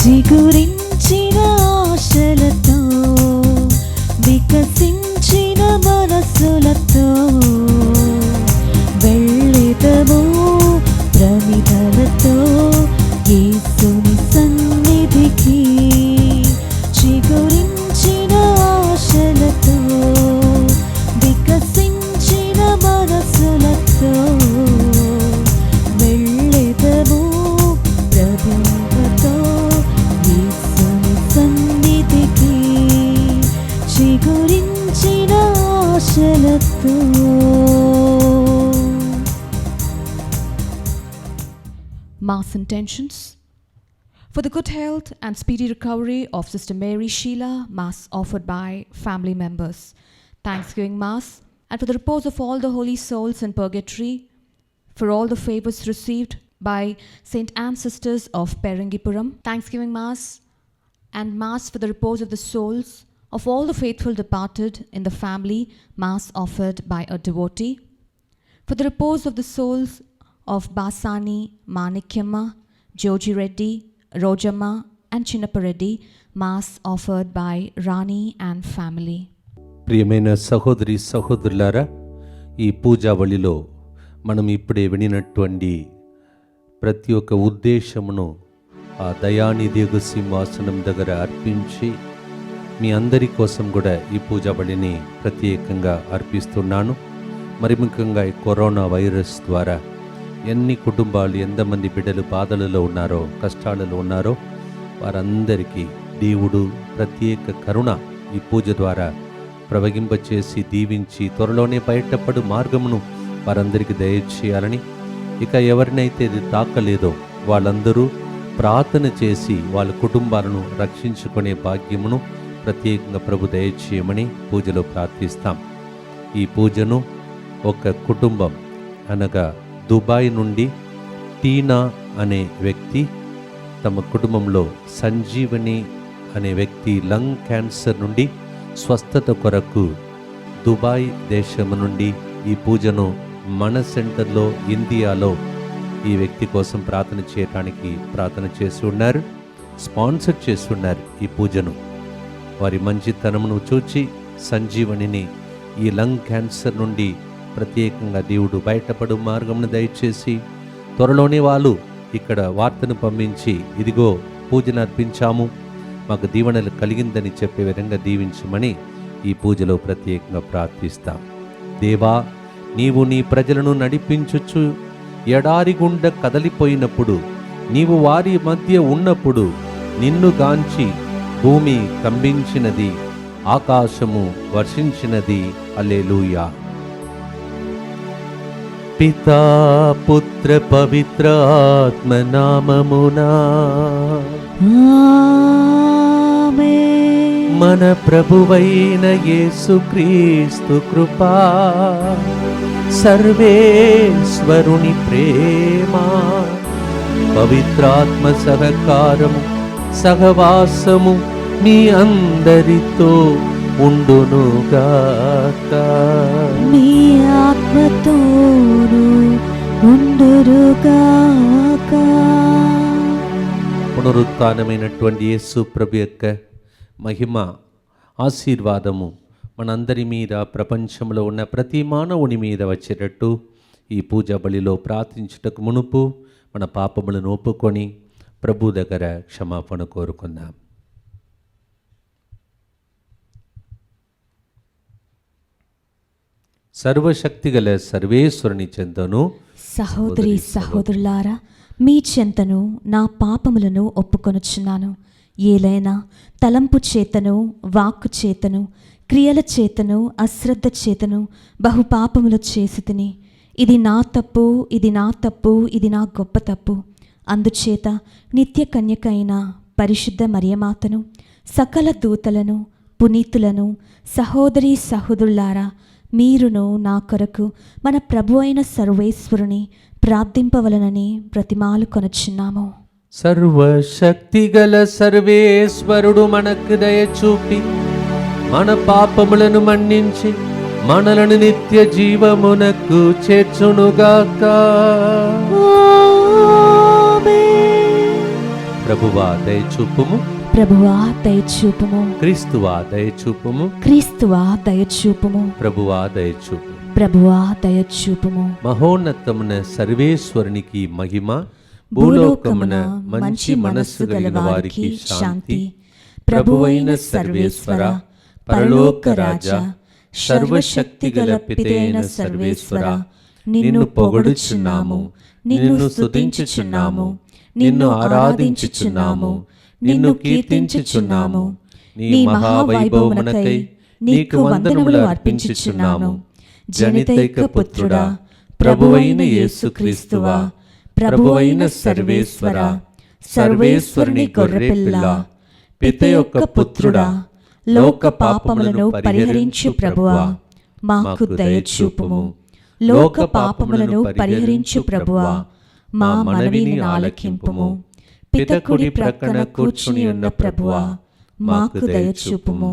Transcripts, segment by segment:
చిగురించిన ఆశలతో వికసించిన మనసులతో వెళ్ళెదము ప్రమిదలతో యేసుని సన్నిధికి. చిగురించిన ఆశలతో వికసించిన మనసులతో వెళ్ళెదము ప్రమిదలతో యేసుని సన్నిధికి. చిగురించిన ఆశలతో. Mass intentions. For the good health and speedy recovery of Sister Mary Sheila, Mass offered by family members. Thanksgiving Mass, and for the repose of all the holy souls in purgatory, for all the favors received by St. Anne Sisters of Perangipuram. Thanksgiving Mass and Mass for the repose of the souls of all the faithful departed in the family, Mass offered by a devotee. For the repose of the souls of Basani, Manikyamma, Joji Reddy, Rojamma and Chinnappa Reddy, Mass offered by Rani and family. ప్రియమైన సహోదరి సహోదరులారా, ఈ పూజా బలిలో మనం ఇప్పుడే వినినటువంటి ప్రతి ఒక్క ఉద్దేశమును ఆ దయానిధి సింహాసనం దగ్గర అర్పించి మీ అందరి కోసం కూడా ఈ పూజా బలిని ప్రత్యేకంగా అర్పిస్తున్నాను. మరి ముఖ్యంగా ఈ కరోనా వైరస్ ద్వారా ఎన్ని కుటుంబాలు, ఎంతమంది బిడ్డలు బాధలలో ఉన్నారో, కష్టాలలో ఉన్నారో వారందరికీ దేవుడు ప్రత్యేక కరుణ ఈ పూజ ద్వారా ప్రవగింపచేసి దీవించి త్వరలోనే బయటపడు మార్గమును వారందరికీ దయచేయాలని, ఇక ఎవరినైతే ఇది తాకలేదో వాళ్ళందరూ ప్రార్థన చేసి వాళ్ళ కుటుంబాలను రక్షించుకునే భాగ్యమును ప్రత్యేకంగా ప్రభు దయచేయమని పూజలో ప్రార్థిస్తాం. ఈ పూజను ఒక కుటుంబం అనగా దుబాయ్ నుండి టీనా అనే వ్యక్తి, తమ కుటుంబంలో సంజీవని అనే వ్యక్తి లంగ్ క్యాన్సర్ నుండి స్వస్థత కొరకు దుబాయ్ దేశం నుండి ఈ పూజను మన సెంటర్లో ఇండియాలో ఈ వ్యక్తి కోసం ప్రార్థన చేయడానికి ప్రార్థన చేసి ఉన్నారు, స్పాన్సర్ చేసి ఉన్నారు. ఈ పూజను వారి మంచితనమును చూచి సంజీవనిని ఈ లంగ్ క్యాన్సర్ నుండి ప్రత్యేకంగా దేవుడు బయటపడు మార్గమును దయచేసి త్వరలోనే వాళ్ళు ఇక్కడ వార్తను పంపించి ఇదిగో పూజను అర్పించాము, మాకు దీవెనలు కలిగిందని చెప్పే విధంగా దీవించమని ఈ పూజలో ప్రత్యేకంగా ప్రార్థిస్తాం. దేవా, నీవు నీ ప్రజలను నడిపించుచు ఎడారి గుండా కదలిపోయినప్పుడు, నీవు వారి మధ్య ఉన్నప్పుడు నిన్ను గాంచి భూమి కంపించినది, ఆకాశము వర్షించినది. హల్లెలూయా. పితా పుత్ర పవిత్ర ఆత్మ నామమునా ఆమేన్. మన ప్రభువైన యేసుక్రీస్తు కృపా, సర్వేశ్వరుని ప్రేమ, పవిత్రాత్మ సహకారము సహవాసము మీ అందరితో ఉండునుగాక. మీ ఆత్మతోను ఉండునుగాక. పునరుత్థానమైనటువంటి యేసు ప్రభు యొక్క మహిమ ఆశీర్వాదము మనందరి మీద, ప్రపంచంలో ఉన్న ప్రతి మానవుని మీద వచ్చేటట్టు ఈ పూజా బలిలో ప్రార్థించుటకు మునుపు మన పాపములను ఒప్పుకొని ప్రభు దగ్గర క్షమాపణ కోరుకుందాం. సర్వశక్తిగల సర్వేశ్వరుని చెంతను, సహోదరి సహోదరులారా, మీ చెంతను నా పాపములను ఒప్పుకొనుచున్నాను. ఏలైనా తలంపు చేతను, వాక్కు చేతను, క్రియల చేతను, అశ్రద్ధ చేతను బహుపాపములు చేసి తిని, ఇది నా తప్పు, ఇది నా తప్పు, ఇది నా గొప్ప తప్పు. అందుచేత నిత్య కన్యకైన పరిశుద్ధ మరియమాతను, సకల దూతలను, పునీతులను, సహోదరి సహోదరులారా, మీరును నా కొరకు మన ప్రభు అయిన సర్వేశ్వరుని ప్రార్థింపవలనని బ్రతిమాలు కొనుచున్నాము. సర్వశక్తిగల సర్వేశ్వరుడు మనకు దయచూపి మన పాపములను మన్నించి మనలను నిత్య జీవమునకు చేర్చునుగాక. ప్రభువా దయచూపుము, ప్రభువా దయచూపుము, క్రీస్తువా దయచూపుము, క్రీస్తువా దయచూపుము, ప్రభువా దయచూపు. ప్రభువా దయచూపుము. మహోన్నతమున సర్వేశ్వరునికి మహిమ, భూలోకమున మంచి మనస్సు కలిగిన వారికి శాంతి. ప్రభువైన సర్వేశ్వర, పరలోక రాజా, సర్వశక్తి గల పితైన సర్వేశ్వర, నిన్ను పొగడుచున్నాము, నిన్ను స్తుతించుచున్నాము, నిన్ను ఆరాధించుచున్నాము, నిన్ను కీర్తించుచున్నాము. నీ మహావైభవమునకై నీకు వందనములు అర్పించుచున్నాము. జనితైక పుత్రుడా, ప్రభువైన యేసుక్రీస్తువా, ప్రభువైన సర్వేశ్వర, సర్వేశ్వరుని గొర్రెపిల్ల, పిత యొక్క పుత్రుడా, లోక పాపములను పరిహరించు ప్రభువా, మాకు దయచూపుము. లోక పాపములను పరిహరించు ప్రభువా, మా మనవిని ఆలకింపుము. పిత కుడి ప్రక్కన కూర్చుని ఉన్న ప్రభువా, మాకు దయచూపుము.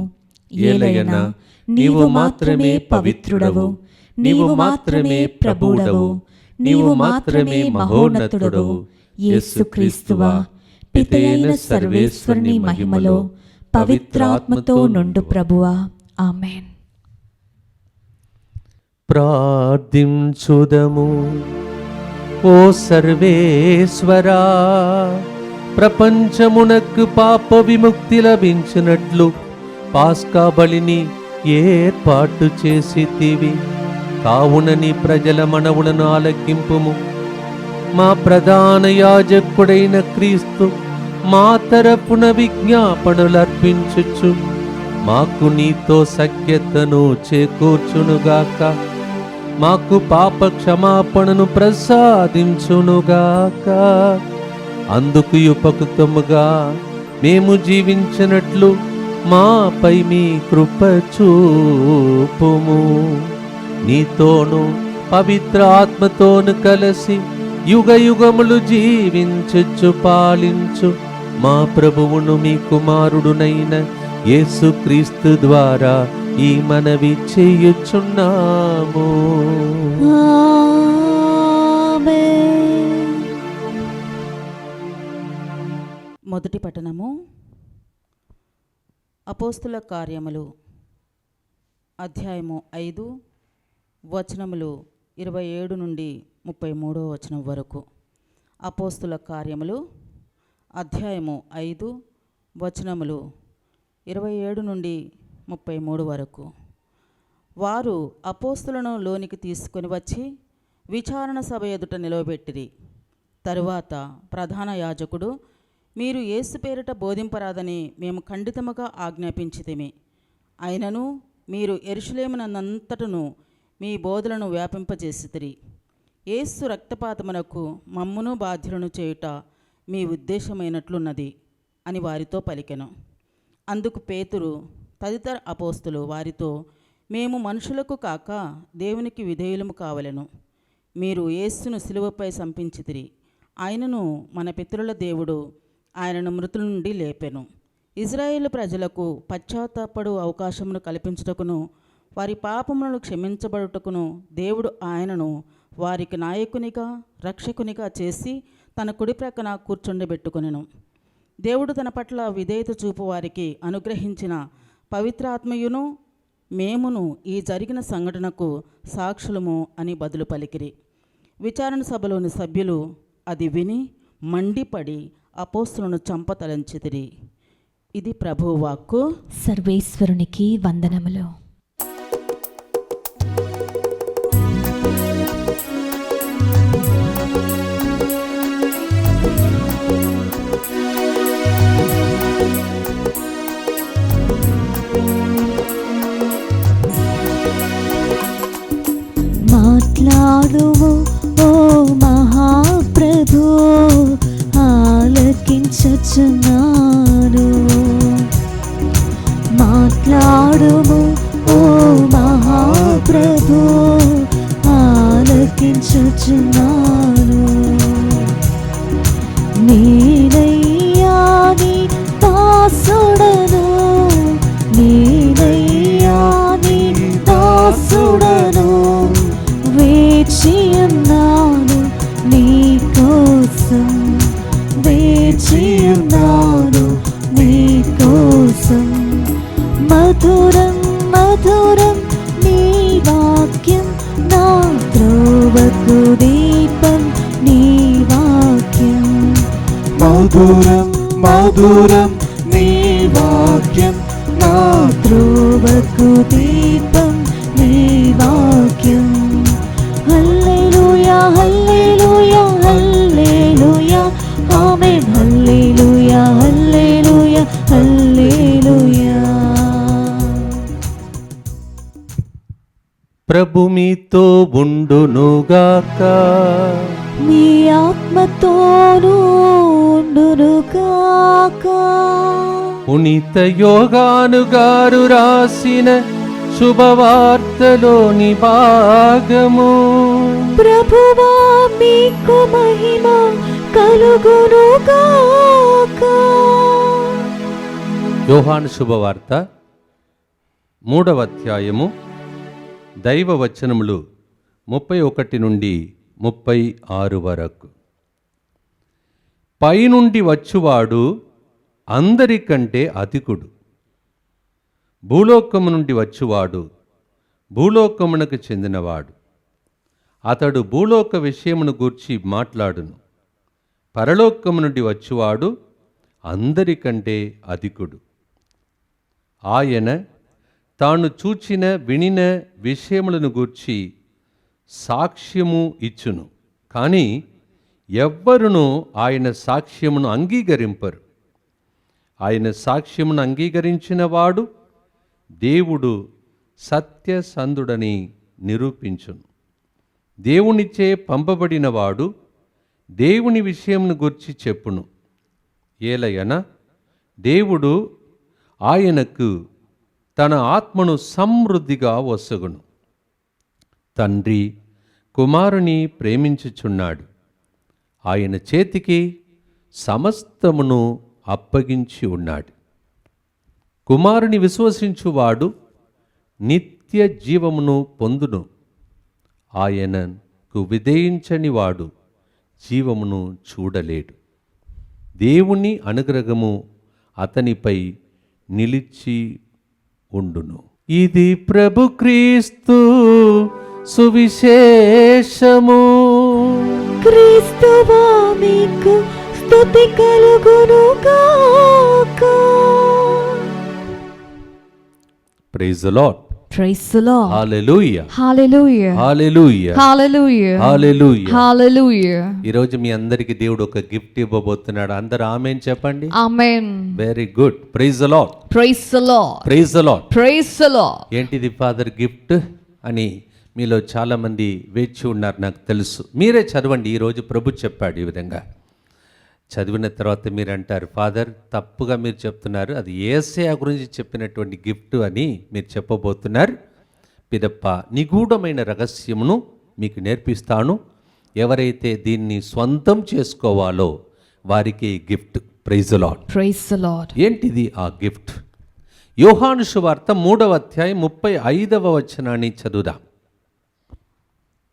ఏలయనా నీవు మాత్రమే పవిత్రుడవు, నీవు మాత్రమే ప్రభుడవు, నీవు మాత్రమే మహోన్నతుడవు. యేసుక్రీస్తువా, పితయైన సర్వేశ్వరుని మహిమలో పవిత్రాత్మతో నుండు ప్రభువా. ఆమేన్. ప్రార్థించుదము. ఓ సర్వేశ్వరా, ప్రపంచమునకు పాప విముక్తి లభించినట్లు పాస్కా బలిని ఏర్పాటు చేసితివి. కావున నీ ప్రజల మనవులను ఆలకింపుము. మా ప్రధాన యాజకుడైన క్రీస్తు మా తరపున విజ్ఞాపనలర్పించుచు మాకు నీతో సఖ్యతను చేకూర్చునుగాక. మాకు పాప క్షమాపణను ప్రసాదించునుగాక. అందుకు ఉపకృతముగా మేము జీవించినట్లు మాపై మీ కృప చూపుము. నీతోను పవిత్ర ఆత్మతోను కలిసి యుగ యుగములు జీవించుచు పాలించు మా ప్రభువును మీ కుమారుడునైన యేసుక్రీస్తు ద్వారా ఈ మనవి చేయుచున్నాము. ఆమేన్. మొదటి పట్టణము అపోస్తుల కార్యములు అధ్యాయము 5 వచనములు 27 నుండి 33వ వచనం వరకు. అపోస్తుల కార్యములు అధ్యాయము 5 వచనములు 27 నుండి 33 వరకు. వారు అపోస్తులను లోనికి తీసుకొని వచ్చి విచారణ సభ ఎదుట నిలవబెట్టిరి. తరువాత ప్రధాన యాజకుడు, మీరు యేసు పేరిట బోధింపరాదని మేము ఖండితముగా ఆజ్ఞాపించితిమి. అయినను మీరు యెరూషలేమునంతటను మీ బోధలను వ్యాపింపజేసితిరి. యేసు రక్తపాతమునకు మమ్మును బాధ్యులను చేయుట మీ ఉద్దేశమైనట్లున్నది అని వారితో పలికెను. అందుకు పేతురు తదితర అపోస్తులు వారితో, మేము మనుషులకు కాక దేవునికి విధేయులము కావలెను. మీరు యేసును సిలువపై సంపించితిరి. ఆయనను మన పితరుల దేవుడు ఆయనను మృతుల నుండి లేపెను. ఇజ్రాయేలు ప్రజలకు పశ్చాత్తాపడు అవకాశమును కల్పించుటకును వారి పాపములను క్షమించబడుటకును దేవుడు ఆయనను వారికి నాయకునిగా రక్షకునిగా చేసి తన కుడి ప్రక్కన కూర్చుండబెట్టుకొనెను. దేవుడు తన పట్ల విధేయత చూపు వారికి అనుగ్రహించిన పవిత్రాత్మయును మేమును ఈ జరిగిన సంఘటనకు సాక్షులము అని బదులు పలికిరి. విచారణ సభలోని సభ్యులు అది విని మండిపడి అపోస్తులను చంపతలంచితిరి. ఇది ప్రభువు వాక్కు. సర్వేశ్వరునికి వందనములు. మాట్లాడుము ఓ మహాప్రభు, ఆలకించుచున్నాను. మాట్లాడుము ఓ మహాప్రభు, ఆలకించుచున్నాను. నేనయ్యా నీ దాసుడను, నేనయ్యా నీ దాసుడను, వేచి ఉన్నాను నీ కోసం, వేచి వేచియున్నాను నీ కోసం. మధురం మధురం నీ వాక్యం, నా త్రోవకు దీపం నీ వాక్యం. మధురం మధురం నీ వాక్యం, నా త్రోవకు దీపం నీ వాక్యం. హల్లెలూయా హల్లెలూయా హల్లెలూయా ఆమేన్. హల్లెలూయా హల్లెలూయా హల్లెలూయా. ప్రభు మీతో ఉండునుగాక. నీ ఆత్మతోనూ ఉండునుగాక. పునీత యోహాను గారు రాసిన శుభవార్తలోని భాగము. ప్రభువా మీకు మహిమ కలుగునుగాక. యోహాను శుభవార్త 3వ అధ్యాయము దైవ వచనములు 31 నుండి 36 వరకు. పైనుండి వచ్చువాడు అందరికంటే అధికుడు. భూలోకము నుండి వచ్చువాడు భూలోకమునకు చెందినవాడు. అతడు భూలోక విషయమును గూర్చి మాట్లాడును. పరలోకము నుండి వచ్చువాడు అందరికంటే అధికుడు. ఆయన తాను చూచిన వినిన విషయములను గూర్చి సాక్ష్యము ఇచ్చును. కానీ ఎవ్వరునూ ఆయన సాక్ష్యమును అంగీకరింపరు. ఆయన సాక్ష్యమును అంగీకరించిన వాడు దేవుడు సత్యసంధుడని నిరూపించును. దేవునిచే పంపబడిన వాడు దేవుని విషయమును గూర్చి చెప్పును. ఏలయన దేవుడు ఆయనకు తన ఆత్మను సమృద్ధిగా వసగును. తండ్రి కుమారుని ప్రేమించుచున్నాడు. ఆయన చేతికి సమస్తమును అప్పగించి ఉన్నాడు. కుమారుని విశ్వసించువాడు నిత్య జీవమును పొందును. ఆయనకు విధేయించని వాడు జీవమును చూడలేడు. దేవుని అనుగ్రహము అతనిపై నిలిచి ఉండును. ఇది ప్రభు క్రీస్తు సువిశేషము. క్రీస్తువా మీకు స్తుతి కలుగునుగాక. Praise the Lord. Praise the Lord. Hallelujah. Hallelujah. Hallelujah. Hallelujah. Hallelujah. Hallelujah. ఈ రోజు మీ అందరికి దేవుడు ఒక గిఫ్ట్ ఇవ్వబోతున్నాడు. అందరూ ఆమేన్ చెప్పండి. Amen. Very good. Praise the Lord. Praise the Lord. Praise the Lord. Praise the Lord. ఏంటిది ఫాదర్ గిఫ్ట్ అని మీలో చాలామంది వేచి ఉన్నారు, నాకు తెలుసు. మీరే చదవండి. ఈరోజు ప్రభు చెప్పాడు ఈ విధంగా. చదివిన తర్వాత మీరు అంటారు, ఫాదర్ తప్పుగా మీరు చెప్తున్నారు, అది యేసయ్య గురించి చెప్పినటువంటి గిఫ్ట్ అని మీరు చెప్పబోతున్నారు. పిదప్ప నిగూఢమైన రహస్యమును మీకు నేర్పిస్తాను. ఎవరైతే దీన్ని స్వంతం చేసుకోవాలో వారికి gift. Praise the Lord. Praise the Lord. ఏంటిది ఆ గిఫ్ట్? యోహాను సువార్త 3వ అధ్యాయం 35వ వచనాన్ని చదువుదాం.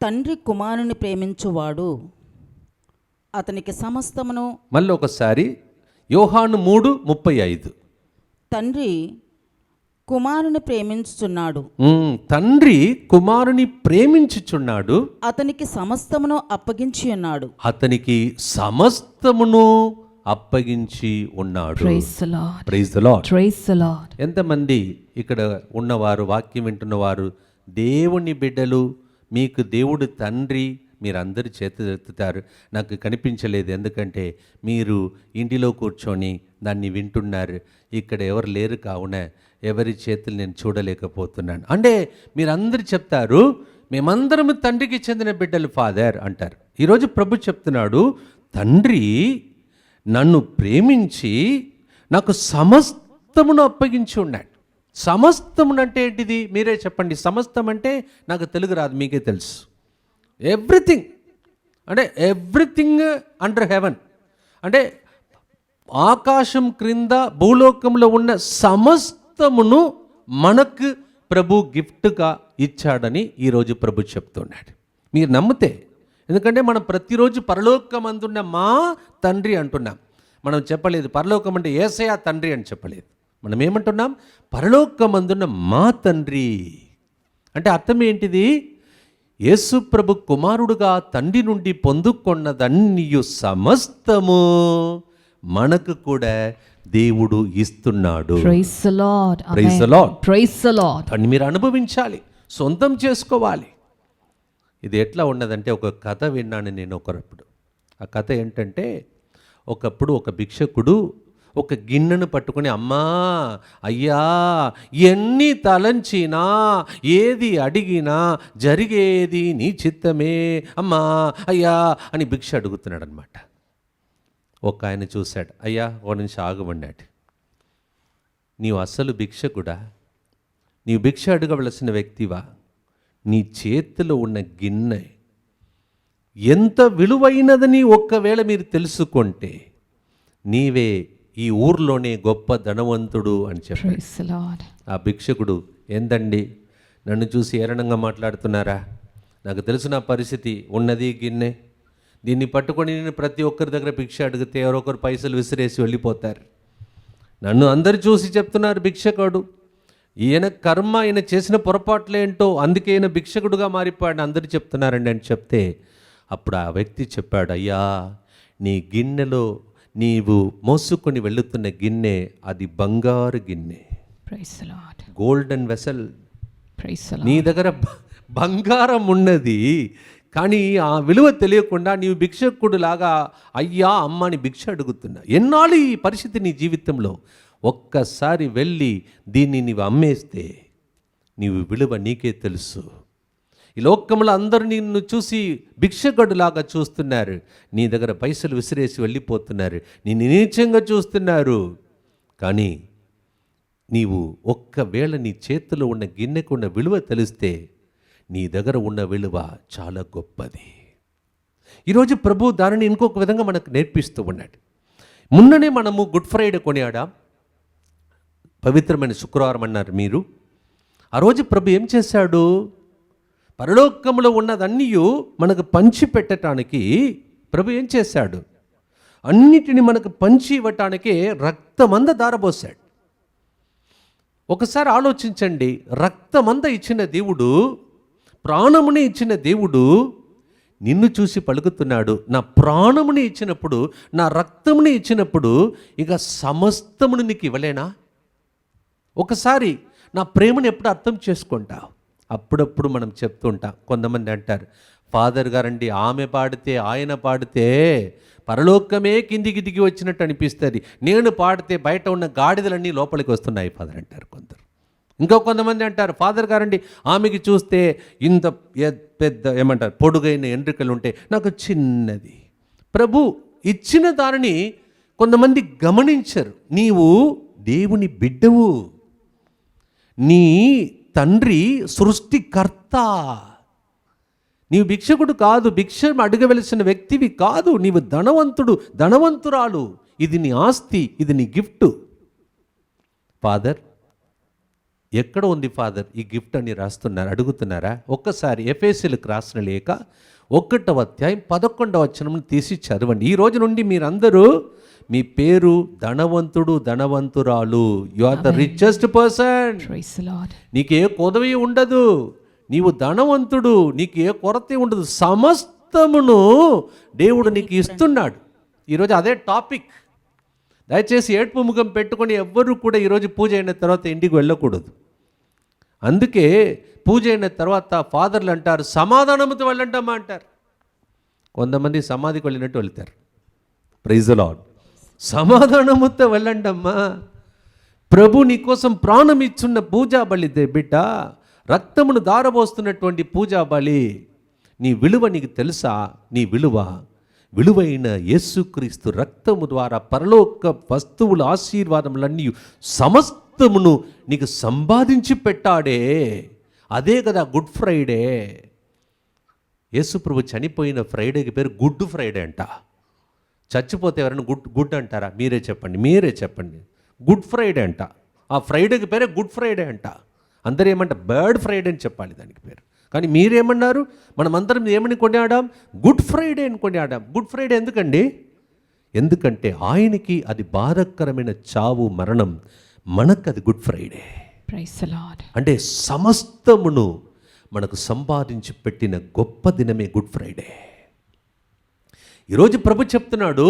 తండ్రి కుమారుని ప్రేమించువాడు అతనికి సమస్తమును. మళ్ళీ ఒకసారి యోహాను 3:35. తండ్రి కుమారుని ప్రేమించుచున్నాడు, తండ్రి కుమారుని ప్రేమించుచున్నాడు, అతనికి సమస్తమును అప్పగించి ఉన్నాడు. అతనికి సమస్తమును అప్పగించి ఉన్నాడు. Praise the Lord. Praise the Lord. Praise the Lord. ఎంతమంది ఇక్కడ ఉన్నవారు, వాక్యం వింటున్నవారు, దేవుని బిడ్డలు, మీకు దేవుడు తండ్రి, మీరందరూ చేతులెత్తుతారు. నాకు కనిపించలేదు, ఎందుకంటే మీరు ఇంటిలో కూర్చొని దాన్ని వింటున్నారు. ఇక్కడ ఎవరు లేరు, కావున ఎవరి చేతులు నేను చూడలేకపోతున్నాను. అంటే మీరందరూ చెప్తారు, మేమందరం తండ్రికి చెందిన బిడ్డలు ఫాదర్ అంటారు. ఈరోజు ప్రభు చెప్తున్నాడు, తండ్రి నన్ను ప్రేమించి నాకు సమస్తమును అప్పగించి ఉన్నాడు. సమస్తమును అంటే ఏంటిది? మీరే చెప్పండి. సమస్తం అంటే నాకు తెలుగు రాదు, మీకే తెలుసు. ఎవ్రీథింగ్ అంటే ఎవ్రీథింగ్ అండర్ హెవెన్, అంటే ఆకాశం క్రింద భూలోకంలో ఉన్న సమస్తమును మనకు ప్రభు గిఫ్ట్గా ఇచ్చాడని ఈరోజు ప్రభు చెప్తున్నాడు. మీరు నమ్మితే, ఎందుకంటే మనం ప్రతిరోజు పరలోకమందున్న మా తండ్రి అంటున్నాం. మనం చెప్పలేదు పరలోకం అంటే యేసయ్య తండ్రి అని చెప్పలేదు. మనం ఏమంటున్నాం? పరలోకమందున్న మా తండ్రి. అంటే అర్థం ఏంటిది? యేసు ప్రభు కుమారుడుగా తండ్రి నుండి పొందుకున్నదన్నీయు సమస్తము మనకు కూడా దేవుడు ఇస్తున్నాడు. Praise the Lord. Praise the Amen. Lord. Praise the Lord. దాన్ని మీరు అనుభవించాలి, సొంతం చేసుకోవాలి. ఇది ఎట్లా ఉన్నదంటే, ఒక కథ విన్నాను నేను ఒకప్పుడు. ఆ కథ ఏంటంటే, ఒకప్పుడు ఒక భిక్షకుడు ఒక గిన్నెను పట్టుకొని, అమ్మా అయ్యా ఎన్ని తలంచినా ఏది అడిగినా జరిగేది నీ చిత్తమే అమ్మా అయ్యా అని భిక్ష అడుగుతున్నాడు అనమాట. ఒక ఆయన చూశాడు, అయ్యా ఓ నిమిషం ఆగమన్నాడు. నీవు అసలు భిక్షకుడా? నీవు భిక్ష అడగవలసిన వ్యక్తివా? నీ చేతిలో ఉన్న గిన్నె ఎంత విలువైనదని ఒక్కవేళ మీరు తెలుసుకుంటే నీవే ఈ ఊర్లోనే గొప్ప ధనవంతుడు అని చెప్పాడు. Praise the Lord. ఆ భిక్షకుడు, ఏందండి నన్ను చూసి ఏరణంగా మాట్లాడుతున్నారా? నాకు తెలుసు నా పరిస్థితి, ఉన్నది గిన్నె, దీన్ని పట్టుకొని నేను ప్రతి ఒక్కరి దగ్గర భిక్ష అడిగితే ఎవరొకరు పైసలు విసిరేసి వెళ్ళిపోతారు. నన్ను అందరు చూసి చెప్తున్నారు భిక్షకుడు, ఈయన కర్మ, ఈయన చేసిన పొరపాట్లేంటో అందుకే ఈయన భిక్షకుడుగా మారిపోయాడు అందరు చెప్తున్నారండి అని చెప్తే, అప్పుడు ఆ వ్యక్తి చెప్పాడు, అయ్యా నీ గిన్నెలో నీవు మోసుకొని వెళుతున్న గిన్నె అది బంగారు గిన్నె, Praise the Lord. Golden vessel. Praise the Lord. నీ దగ్గర బంగారం ఉన్నది, కానీ ఆ విలువ తెలియకుండా నీవు భిక్షకుడు లాగా అయ్యా అమ్మని భిక్ష అడుగుతున్నా. ఎన్నాళ్ళు ఈ పరిస్థితి నీ జీవితంలో? ఒక్కసారి వెళ్ళి దీన్ని నీవు అమ్మేస్తే నీవు విలువ నీకే తెలుసు. ఈ లోకంలో అందరూ నిన్ను చూసి భిక్షకుడులాగా చూస్తున్నారు, నీ దగ్గర పైసలు విసిరేసి వెళ్ళిపోతున్నారు, నిన్ను నీచంగా చూస్తున్నారు. కానీ నీవు ఒక్కవేళ నీ చేతిలో ఉన్న గిన్నెకు ఉన్న విలువ తెలిస్తే నీ దగ్గర ఉన్న విలువ చాలా గొప్పది. ఈరోజు ప్రభు దానిని ఇంకొక విధంగా మనకు నేర్పిస్తూ ఉన్నాడు. మొన్ననే మనము గుడ్ ఫ్రైడే కొనియాడాం, పవిత్రమైన శుక్రవారం అన్నారు మీరు. ఆ రోజు ప్రభు ఏం చేశాడు? పరలోకంలో ఉన్నదన్నీ మనకు పంచి పెట్టడానికి ప్రభు ఏం చేశాడు? అన్నిటిని మనకు పంచి ఇవ్వటానికే రక్తమంద దారబోసాడు. ఒకసారి ఆలోచించండి, రక్తమంద ఇచ్చిన దేవుడు, ప్రాణముని ఇచ్చిన దేవుడు నిన్ను చూసి పలుకుతున్నాడు, నా ప్రాణముని ఇచ్చినప్పుడు, నా రక్తముని ఇచ్చినప్పుడు ఇక సమస్తమును నీకు ఇవ్వలేనా? ఒకసారి నా ప్రేమను ఎప్పుడు అర్థం చేసుకుంటావు? అప్పుడప్పుడు మనం చెప్తుంటాం, కొంతమంది అంటారు, ఫాదర్ గారండి ఆమె పాడితే ఆయన పాడితే పరలోకమే కిందికి దిగి వచ్చినట్టు అనిపిస్తుంది, నేను పాడితే బయట ఉన్న గాడిదలన్నీ లోపలికి వస్తున్నాయి ఫాదర్ అంటారు కొందరు. ఇంకో కొంతమంది అంటారు, ఫాదర్ గారండి ఆమెకి చూస్తే ఇంత పెద్ద ఏమంటారు పొడుగైన ఎండ్రికలు ఉంటే నాకు చిన్నది. ప్రభు ఇచ్చిన దానిని కొంతమంది గమనించరు. నీవు దేవుని బిడ్డవు, నీ తండ్రి సృష్టికర్త, నీవు భిక్షకుడు కాదు, భిక్ష అడగవలసిన వ్యక్తివి కాదు, నీవు ధనవంతుడు, ధనవంతురాలు. ఇది నీ ఆస్తి, ఇది నీ గిఫ్ట్. ఫాదర్ ఎక్కడ ఉంది ఫాదర్ ఈ గిఫ్ట్ అని రాస్తున్నారు, అడుగుతున్నారా? ఒక్కసారి ఎఫెసీయులకు రాసిన లేఖ 1వ అధ్యాయం 11వ వచనం తీసి చదవండి. ఈ రోజు నుండి మీరందరూ మీ పేరు ధనవంతుడు, ధనవంతురాలు. You are the richest person. Praise the Lord. నీకే కొదవి ఉండదు, నీవు ధనవంతుడు, నీకు ఏ కొరత ఉండదు, సమస్తమును దేవుడు నీకు ఇస్తున్నాడు. ఈరోజు అదే టాపిక్. దయచేసి ఏడ్పు ముఖం పెట్టుకొని ఎవ్వరూ కూడా ఈరోజు పూజ అయిన తర్వాత ఇంటికి వెళ్ళకూడదు. అందుకే పూజ అయిన తర్వాత ఫాదర్లు అంటారు, సమాధానంతో వెళ్ళంటమ్మా అంటారు. కొంతమంది సమాధికి వెళ్ళినట్టు వెళ్తారు. Praise the Lord. సమాధానముతో వెళ్ళండమ్మా. ప్రభు నీకోసం ప్రాణం ఇచ్చున్న పూజా బలి బిడ్డ, రక్తమును దారబోస్తున్నటువంటి పూజా బలి. నీ విలువ నీకు తెలుసా? నీ విలువైన యేసుక్రీస్తు రక్తము ద్వారా పరలోక వస్తువుల ఆశీర్వాదములన్నీ సమస్తమును నీకు సంపాదించి పెట్టాడే. అదే కదా గుడ్ ఫ్రైడే. యేసు ప్రభు చనిపోయిన ఫ్రైడేకి పేరు గుడ్ ఫ్రైడే అంట. చచ్చిపోతే ఎవరైనా గుడ్ అంటారా? మీరే చెప్పండి. గుడ్ ఫ్రైడే అంట. ఆ ఫ్రైడేకి పేరే గుడ్ ఫ్రైడే అంట. అందరూ ఏమంట బర్డ్ ఫ్రైడే అని చెప్పాలి దానికి పేరు. కానీ మీరేమన్నారు? మనమందరం ఏమని కొనియాడాం? గుడ్ ఫ్రైడే అని కొనియాడాం. గుడ్ ఫ్రైడే ఎందుకండి? ఎందుకంటే ఆయనకి అది బాధకరమైన చావు మరణం, మనకు అది good Friday. Praise the Lord. అంటే సమస్తమును మనకు సంపాదించి పెట్టిన గొప్ప దినమే గుడ్ ఫ్రైడే. ఈరోజు ప్రభు చెప్తున్నాడు,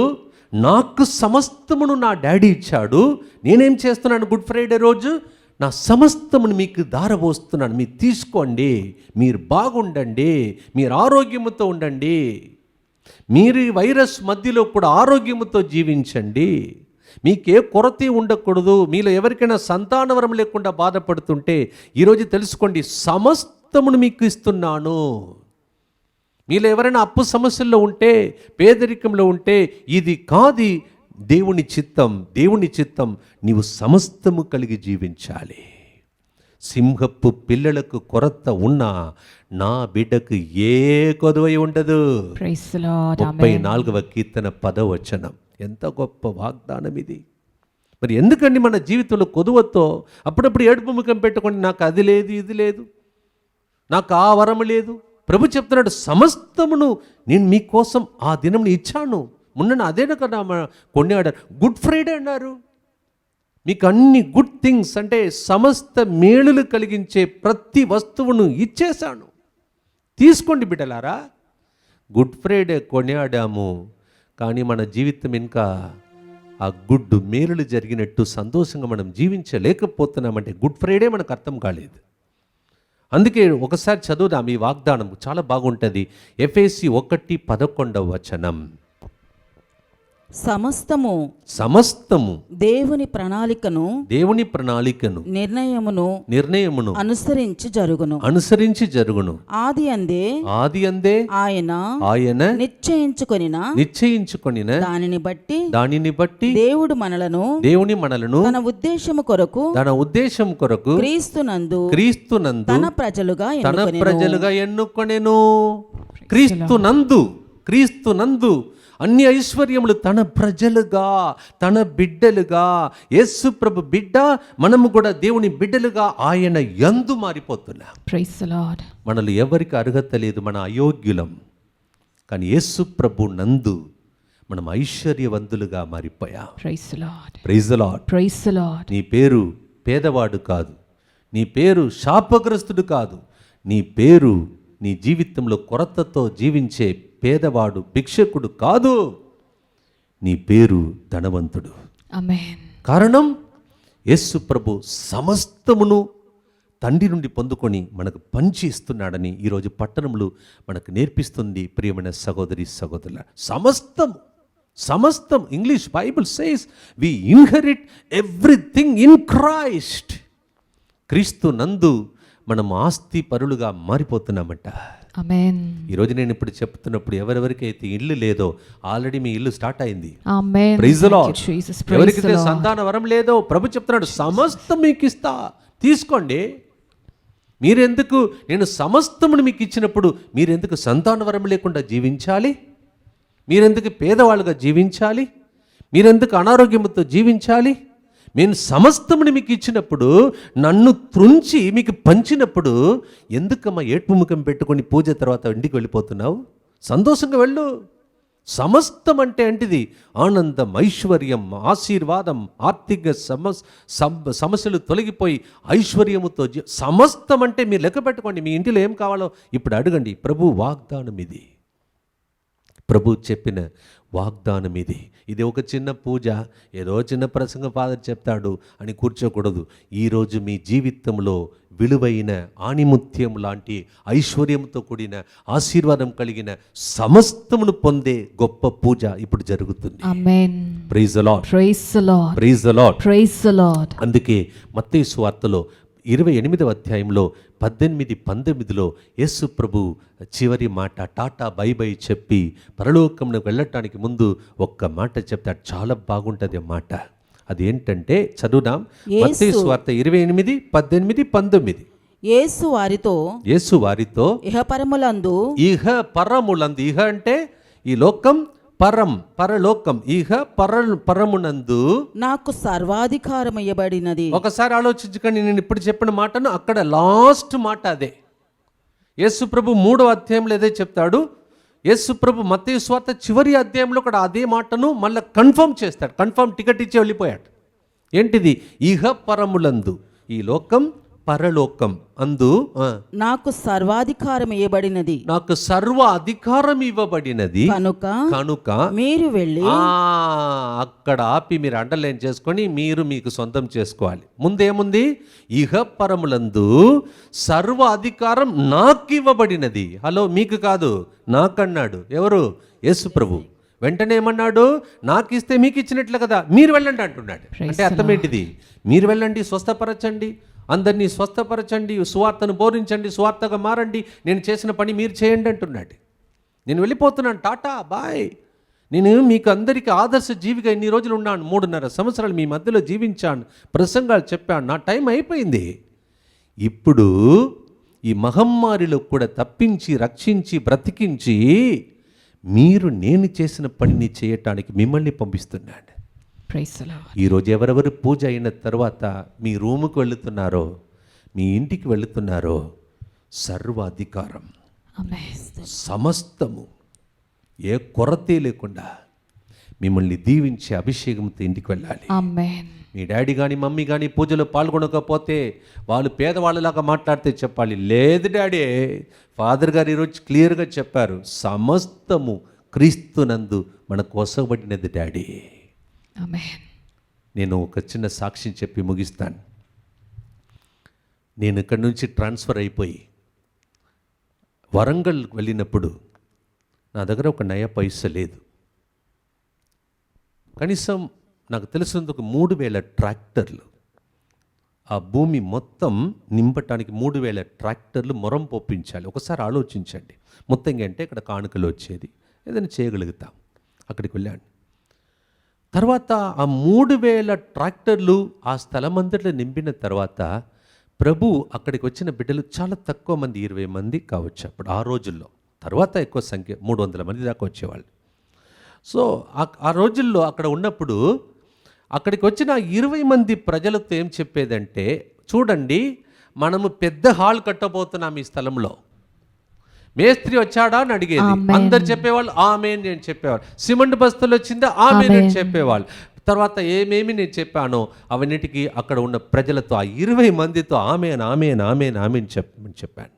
నాకు సమస్తమును నా డాడీ ఇచ్చాడు, నేనేం చేస్తున్నాను గుడ్ ఫ్రైడే రోజు? నా సమస్తమును మీకు దారబోస్తున్నాను, మీరు తీసుకోండి, మీరు బాగుండండి, మీరు ఆరోగ్యముతో ఉండండి, మీరు ఈ వైరస్ మధ్యలో కూడా ఆరోగ్యముతో జీవించండి, మీకే కొరత ఉండకూడదు. మీలో ఎవరికైనా సంతానవరం లేకుండా బాధపడుతుంటే ఈరోజు తెలుసుకోండి, సమస్తమును మీకు ఇస్తున్నాను. మీలో ఎవరైనా అప్పు సమస్యల్లో ఉంటే, పేదరికంలో ఉంటే, ఇది కాదు దేవుని చిత్తం. దేవుని చిత్తం నీవు సమస్తము కలిగి జీవించాలి. సింహపు పిల్లలకు కొరత ఉన్నా నా బిడ్డకు ఏ కొదువై ఉండదు. Praise the Lord. Amen. 34వ కీర్తన 10వ వచనం. ఎంత గొప్ప వాగ్దానం ఇది. మరి ఎందుకండి మన జీవితంలో కొదువతో అప్పుడప్పుడు ఏడుపు ముఖం పెట్టుకొని, నాకు అది లేదు, ఇది లేదు, నాకు ఆ వరం లేదు. ప్రభు చెప్తున్నాడు, సమస్తమును నేను మీకోసం ఆ దినం ఇచ్చాను. మొన్న అదేనా కదా కొన్నాడారు, గుడ్ ఫ్రైడే అన్నారు. మీకు అన్ని గుడ్ థింగ్స్ అంటే సమస్త మేలులు కలిగించే ప్రతి వస్తువును ఇచ్చేశాను, తీసుకోండి బిడ్డలారా. గుడ్ ఫ్రైడే కొనియాడాము, కానీ మన జీవితం ఇంకా ఆ గుడ్ మేలులు జరిగినట్టు సంతోషంగా మనం జీవించలేకపోతున్నామంటే గుడ్ ఫ్రైడే మనకు అర్థం కాలేదు. అందుకే ఒకసారి చదువుదాం ఈ వాగ్దానం, చాలా బాగుంటుంది. ఎఫెసీ 1:11 వచనం. సమస్తము దేవుని ప్రణాళికను నిర్ణయమును అనుసరించి జరుగును. ఆది అందే ఆయన నిశ్చయించుకొనిన దానిని బట్టి దేవుని మనలను తన ఉద్దేశము కొరకు క్రీస్తునందు తన ప్రజలుగా ఎన్నుకొనెను. క్రీస్తునందు అన్ని ఐశ్వర్యములు తన ప్రజలుగా, తన బిడ్డలుగా, యేసు ప్రభు బిడ్డ, మనము కూడా దేవుని బిడ్డలుగా ఆయన యందు మారిపోతున్నాం. Praise the Lord. మనలో ఎవరికి అర్హత లేదు, మన అయోగ్యులం. కానీ యేసు ప్రభు నందు మనం ఐశ్వర్యవంతులుగా మారిపోయాం. Praise the Lord. Praise the Lord. Praise the Lord. నీ పేరు పేదవాడు కాదు, నీ పేరు శాపగ్రస్తుడు కాదు, నీ పేరు నీ జీవితంలో కొరతతో జీవించే పేదవాడు, భిక్షకుడు కాదు, నీ పేరు ధనవంతుడు. Amen. కారణం యేసు ప్రభు సమస్తమును తండ్రి నుండి పొందుకొని మనకు పంచి ఇస్తున్నాడని ఈరోజు పట్టణంలో మనకు నేర్పిస్తుంది. ప్రియమైన సహోదరి సహోదరుల, సమస్తం English bible says we inherit everything in Christ. క్రీస్తు నందు మనం ఆస్తి పరులుగా మారిపోతున్నామంట. Amen. ఈరోజు నేను ఇప్పుడు చెప్తున్నప్పుడు ఎవరెవరికైతే ఇల్లు లేదో ఆల్రెడీ మీ ఇల్లు స్టార్ట్ అయింది. Amen. Praise the Lord. Thank you, Jesus. Praise ఎవరికైతే the Lord. సంతాన వరం లేదో ప్రభు చెప్తున్నాడు, సమస్తం మీకు ఇస్తా, తీసుకోండి. మీరెందుకు, నేను సమస్తమును మీకు ఇచ్చినప్పుడు మీరెందుకు సంతాన వరం లేకుండా జీవించాలి? మీరెందుకు పేదవాళ్ళుగా జీవించాలి? మీరెందుకు అనారోగ్యంతో జీవించాలి? నేను సమస్తముని మీకు ఇచ్చినప్పుడు, నన్ను త్రుంచి మీకు పంచినప్పుడు ఎందుకమ్మా ఏడ్పు ముఖం పెట్టుకొని పూజ తర్వాత ఇంటికి వెళ్ళిపోతున్నావు? సంతోషంగా వెళ్ళు. సమస్తం అంటే ఏంటిది? ఆనందం, ఐశ్వర్యం, ఆశీర్వాదం, ఆర్థిక సమస్యలు తొలగిపోయి ఐశ్వర్యముతో సమస్తం అంటే మీరు లెక్క పెట్టుకోండి. మీ ఇంటిలో ఏం కావాలో ఇప్పుడు అడగండి. ప్రభు వాగ్దానం ఇది, ప్రభు చెప్పిన వాగ్దానం ఇది. ఇది ఒక చిన్న పూజ, ఏదో చిన్న ప్రసంగం ఫాదర్ చెప్తాడు అని కూర్చోకూడదు. ఈరోజు మీ జీవితంలో విలువైన ఆణిముత్యం లాంటి ఐశ్వర్యంతో కూడిన ఆశీర్వాదం కలిగిన సమస్తమును పొందే గొప్ప పూజ ఇప్పుడు జరుగుతుంది. Amen. Praise the Lord. Praise the Lord. Praise the Lord. Praise the Lord. అందుకే మత్తయి సువార్తలో 28వ అధ్యాయంలో 18-19లో యేసు ప్రభు చివరి మాట టాటా బై బై చెప్పి పరలోకమునకు వెళ్ళటానికి ముందు ఒక్క మాట చెప్తాడు. చాలా బాగుంటుంది ఆ మాట. అదేంటంటే చదువుదాం. మత్తయి సువార్త 28:18-19. యేసు వారితో ఇహపరములందు ఇహ అంటే ఈ లోకం, పరలోకం, పరమునందు నాకు సర్వాధికారం ఇవ్వబడినది. ఒకసారి ఆలోచించుకొని, నేను ఇప్పుడు చెప్పిన మాటను అక్కడ లాస్ట్ మాట అదే. యేసు ప్రభు 3వ అధ్యాయంలో ఏదే చెప్తాడు, యేసు ప్రభు మత్తయి సువార్త చివరి అధ్యాయంలో కూడా అదే మాటను మళ్ళీ కన్ఫర్మ్ చేస్తాడు. కన్ఫర్మ్ టికెట్ ఇచ్చి వెళ్ళిపోయాడు. ఏంటిది? ఇహ పరములందు, ఈ లోకం పరలోకం అందు నాకు సర్వాధికారం ఇవ్వబడినది, నాకు సర్వ అధికారం ఇవ్వబడినది కనుక మీరు వెళ్ళి, అక్కడ ఆపి మీరు అండర్లైన్ చేసుకొని మీరు మీకు సొంతం చేసుకోవాలి. ముందేముంది? ఇహ పరములందు సర్వ అధికారం నాకు ఇవ్వబడినది. హలో, మీకు కాదు, నాకన్నాడు. ఎవరు? యేసు ప్రభు. వెంటనే ఏమన్నాడు? నాకు ఇస్తే మీకు ఇచ్చినట్లు కదా, మీరు వెళ్ళండి అంటున్నాడు. అంటే అర్థం ఏంటిది? మీరు వెళ్ళండి, స్వస్థపరచండి, అందరినీ స్వస్థపరచండి, సువార్తను బోధించండి, సువార్తగా మారండి, నేను చేసిన పని మీరు చేయండి అంటున్నాడు. నేను వెళ్ళిపోతున్నాను, టాటా బాయ్. నేను మీకు అందరికీ ఆదర్శ జీవిగా ఇన్ని రోజులు ఉన్నాను, 3.5 సంవత్సరాలు మీ మధ్యలో జీవించాను, ప్రసంగాలు చెప్పాను, నా టైం అయిపోయింది. ఇప్పుడు ఈ మహమ్మారిలో కూడా తప్పించి, రక్షించి, బ్రతికించి మీరు నేను చేసిన పనిని చేయటానికి మిమ్మల్ని పంపిస్తున్నాడు. ఈరోజు ఎవరెవరు పూజ అయిన తర్వాత మీ రూముకు వెళుతున్నారో, మీ ఇంటికి వెళుతున్నారో, సర్వాధికారం, సమస్తము, ఏ కొరతే లేకుండా మిమ్మల్ని దీవించే అభిషేకంతో ఇంటికి వెళ్ళాలి. మీ డాడీ కానీ మమ్మీ కానీ పూజలో పాల్గొనకపోతే వాళ్ళు పేదవాళ్ళలాగా మాట్లాడితే చెప్పాలి, లేదు డాడీ, ఫాదర్ గారు ఈరోజు క్లియర్గా చెప్పారు, సమస్తము క్రీస్తునందు మనకు వసబడినది డాడీ. నేను ఒక చిన్న సాక్ష్యం చెప్పి ముగిస్తాను. నేను ఇక్కడి నుంచి ట్రాన్స్ఫర్ అయిపోయి వరంగల్ వెళ్ళినప్పుడు నా దగ్గర ఒక నయ పైసా లేదు. కనీసం నాకు తెలిసినందుకు 3,000 ట్రాక్టర్లు, ఆ భూమి మొత్తం నింపటానికి 3,000 ట్రాక్టర్లు మొరం పొప్పించాలి. ఒకసారి ఆలోచించండి. మొత్తంగా అంటే ఇక్కడ కానుకలు వచ్చేది, ఏదైనా చేయగలుగుతాం. అక్కడికి వెళ్ళాను. తర్వాత ఆ 3,000 ట్రాక్టర్లు ఆ స్థలం అంతట్లో నింపిన తర్వాత ప్రభు అక్కడికి వచ్చిన బిడ్డలు చాలా తక్కువ మంది, 20 మంది కావచ్చు అప్పుడు ఆ రోజుల్లో. తర్వాత ఎక్కువ సంఖ్య 300 మంది దాకా వచ్చేవాళ్ళు. సో ఆ రోజుల్లో అక్కడ ఉన్నప్పుడు అక్కడికి వచ్చిన 20 మంది ప్రజలతో ఏం చెప్పేదంటే, చూడండి మనము పెద్ద హాల్ కట్టబోతున్నాం ఈ స్థలంలో, మేస్త్రి వచ్చాడా అని అడిగేది. అందరు చెప్పేవాళ్ళు ఆమేన్ నేను చెప్పేవాళ్ళు. సిమెంట్ బస్తలు వచ్చిందా? ఆమేన్ నేను చెప్పేవాళ్ళు. తర్వాత ఏమేమి నేను చెప్పానో అవన్నిటికీ అక్కడ ఉన్న ప్రజలతో, ఆ 20 మందితో ఆమేన్ ఆమేన్ ఆమేన్ ఆమేన్ చెప్పాను.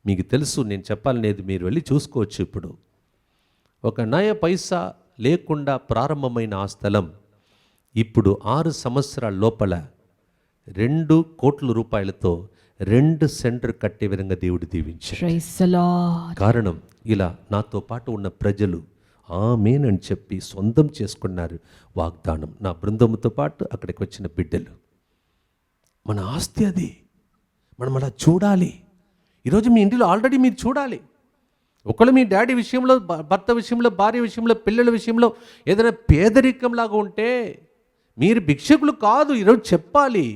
మీకు తెలుసు, నేను చెప్పాలనేది మీరు వెళ్ళి చూసుకోవచ్చు. ఇప్పుడు ఒక నయ పైసా లేకుండా ప్రారంభమైన ఆ స్థలం ఇప్పుడు 6 సంవత్సరాల లోపల 2 కోట్ల రూపాయలతో 2 సెంటర్ కట్టే విధంగా దేవుడు దీవించాడు. కారణం, ఇలా నాతో పాటు ఉన్న ప్రజలు ఆమేన్ అని చెప్పి సొంతం చేసుకున్నారు వాగ్దానం. నా బృందంతో పాటు అక్కడికి వచ్చిన బిడ్డలు. మన ఆస్తి అది, మనం అలా చూడాలి. ఈరోజు మీ ఇంటిలో ఆల్రెడీ మీరు చూడాలి. ఒకళ్ళు మీ డాడీ విషయంలో, భర్త విషయంలో, భార్య విషయంలో, పిల్లల విషయంలో ఏదైనా పేదరికంలాగా ఉంటే మీరు భిక్షకులు కాదు, ఈరోజు చెప్పాలి,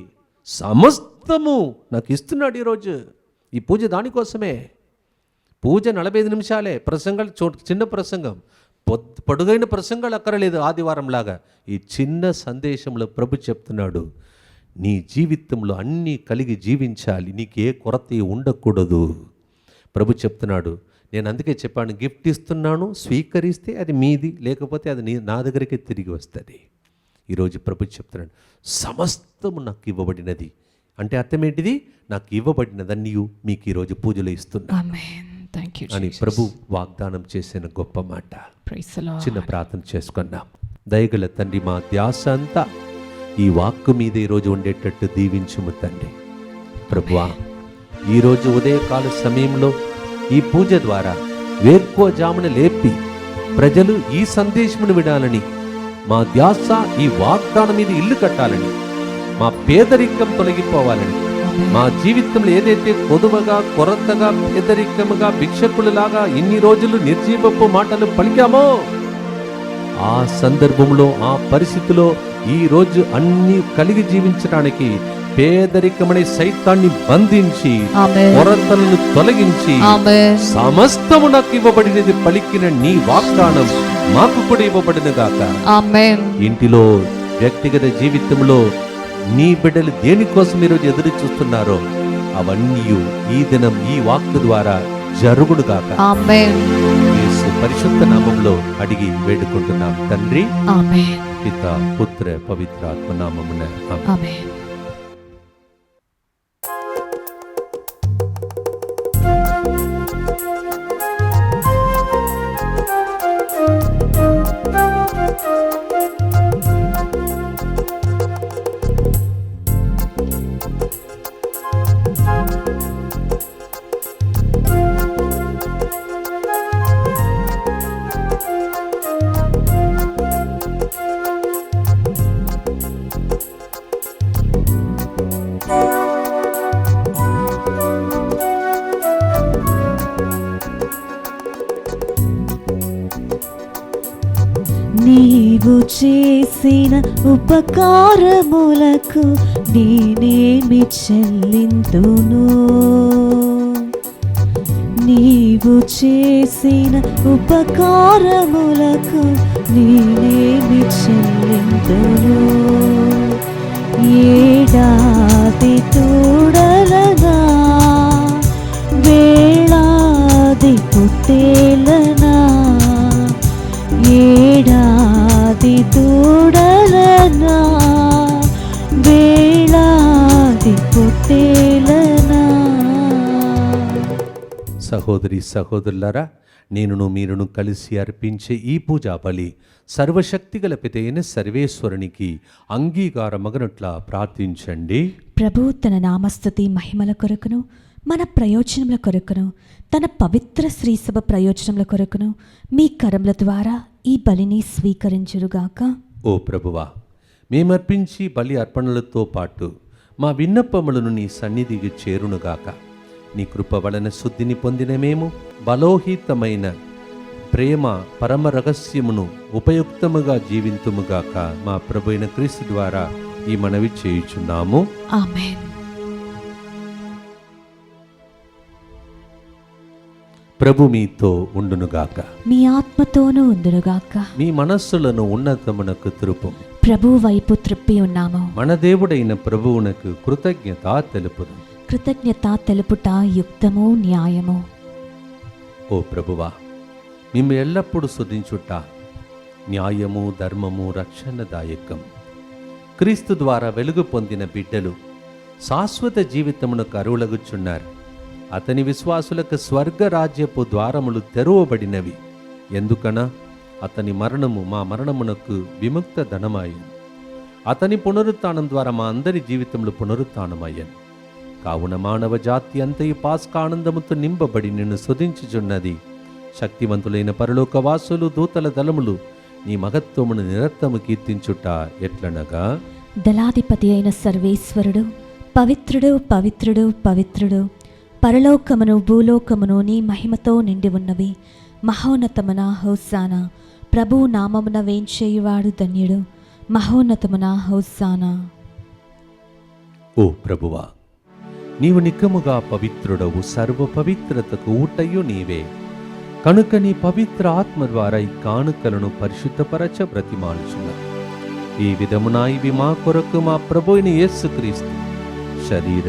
సమస్తము నాకు ఇస్తున్నాడు ఈరోజు. ఈ పూజ దానికోసమే. పూజ 45 నిమిషాలే, ప్రసంగాలు చిన్న ప్రసంగం, పొడుగైన ప్రసంగాలు అక్కరలేదు. ఆదివారం లాగా ఈ చిన్న సందేశంలో ప్రభు చెప్తున్నాడు, నీ జీవితంలో అన్నీ కలిగి జీవించాలి, నీకు ఏ కొరత ఉండకూడదు. ప్రభు చెప్తున్నాడు, నేను అందుకే చెప్పాను, గిఫ్ట్ ఇస్తున్నాను, స్వీకరిస్తే అది మీది, లేకపోతే అది నా దగ్గరికి తిరిగి వస్తుంది. ఈరోజు ప్రభు చెప్తున్నాడు, సమస్తము నాకు ఇవ్వబడినది. అంటే అర్థం ఏంటిది? నాకు ఇవ్వబడినదన్నీ మీకు ఈరోజు పూజలు ఇస్తున్నా అని ప్రభు వాగ్దానం చేసిన గొప్ప మాట. చిన్న ప్రార్థన చేసుకున్నాం. దయగల తండ్రి, మా ధ్యాస అంతా ఈ వాక్కు మీద ఈరోజు ఉండేటట్టు దీవించుము తండ్రి. ప్రభువా, ఈరోజు ఉదయకాల సమయంలో ఈ పూజ ద్వారా వేకువజామున లేపి ప్రజలు ఈ సందేశమును వినాలని, మా ధ్యాస ఈ వాగ్దానం మీద ఇల్లు కట్టాలని, మా పేదరికం తొలగిపోవాలని, మా జీవితంలో ఏదైతే కొదువగా, కొరతగా, పేదరికముగా, భిక్షకులలాగా ఇన్ని రోజులు నిర్జీవపు మాటలు పలికామో, ఆ సందర్భంలో, ఆ పరిస్థితిలో ఈ రోజు అన్ని కలిగి జీవించడానికి పేదరికమనే సైతాన్ని బంధించి, కొరతలను తొలగించి, సమస్తము నాకు ఇవ్వబడినది పలికిన నీ వాగ్దానం మాకు కూడా ఇవ్వబడిన గాక. ఇంటిలో, వ్యక్తిగత జీవితంలో నీ బిడ్డలు దేనికోసం ఈరోజు ఎదురు చూస్తున్నారో అవన్నీ ఈ దినం ఈ వాక్కు ద్వారా జరుగును గాక. పరిశుద్ధ నామంలో అడిగి వేడుకుంటున్నాం తండ్రి. ఆమేన్. పిత పుత్ర పవిత్రాత్మ నామమున ఆమేన్. ఆమేన్. నీవు చేసిన ఉపకారములకు నేనేమి చెల్లింతును? నీవు చేసిన ఉపకారములకు నేనేమి చెల్లింతును? ఏడాది తోడలనా, వేళాది పొట్టేలనా, ఏడాది దూడలనా, వేళాది పొట్టేలనా. సహోదరి సహోదరులారా, నేనును మీరును కలిసి అర్పించే ఈ పూజా బలి సర్వశక్తిగల పితైన సర్వేశ్వరునికి అంగీకారమగనట్లా ప్రార్థించండి. ప్రభు తన నామస్తుతి మహిమల కొరకును, మన ప్రయోజనముల కొరకును, తన పవిత్ర శ్రీసభ ప్రయోజనముల కొరకును మీ కరముల ద్వారా ఈ బలిని స్వీకరించురుగాక. ఓ ప్రభువా, మేమర్పించి బలి అర్పణలతో పాటు మా విన్నపములను నీ సన్నిధికి చేరునుగాక. నీ కృప వలన శుద్ధిని పొందిన మేము బలోహితమైన ప్రేమ పరమ రహస్యమును ఉపయుక్తముగా జీవింతుముగాక. మా ప్రభు అయిన క్రీస్తు ద్వారా ఈ మనవి చేయుచున్నాము. ఆమేన్. ప్రభు మీతో ఉండునుగాక. మీ ఆత్మతోనూ ఉందురుగాక. మీ మనస్సులను ఉన్నతమునకు త్రుపు. ప్రభు వైపు త్రిప్పి ఉన్నాము. మన దేవుడైన ప్రభువునకు కృతజ్ఞత తెలుపుదు. కృతజ్ఞత తెలుపుట యుక్తము, న్యాయము. ఓ ప్రభువా, మేము ఎల్లప్పుడూ స్తుతించుట న్యాయము, ధర్మము, రక్షణదాయకం. క్రీస్తు ద్వారా వెలుగు పొందిన బిడ్డలు శాశ్వత జీవితమునకు అరువులగుచున్నారు. అతని విశ్వాసులకు స్వర్గరాజ్యపు ద్వారములు తెరవబడినవి. ఎందుకనా అతని మరణము మా మరణమునకు విముక్త ధనమాయను. అతని పునరుత్థానం ద్వారా మా అందరి జీవితంలో పునరుత్థానమయ్యను. కావున మానవ జాతి అంతయు పాస్కానందముతో నింపబడి నిన్ను స్తుతించుచున్నది. శక్తివంతులైన పరలోకవాసులు, దూతల దళములు నీ మహత్వమును నిరత్తము కీర్తించుట ఎట్లనగా, దళాధిపతి అయిన సర్వేశ్వరుడు పవిత్రుడు, పవిత్రుడు, పవిత్రుడు, పరలోకమును భూలోకమును నీ మహిమతో నిండి ఉన్నవి. మహోన్నతమున హోసానా. ప్రభు నామమున వేంచేయువాడు ధన్యుడు. మహోన్నతమున హోసానా. ఓ ప్రభువా, నీవు నిక్కముగా పవిత్రుడవు, సర్వ పవిత్రతకు ఊటయు నీవే. కనుక నీ పవిత్ర ఆత్మ ద్వారా ఈ కానుకలను పరిశుద్ధపరచ బ్రతిమాలుచున్నావు. ఈ విధమున ఇవి మా కొరకు మా ప్రభు అయిన యేసుక్రీస్తు శరీర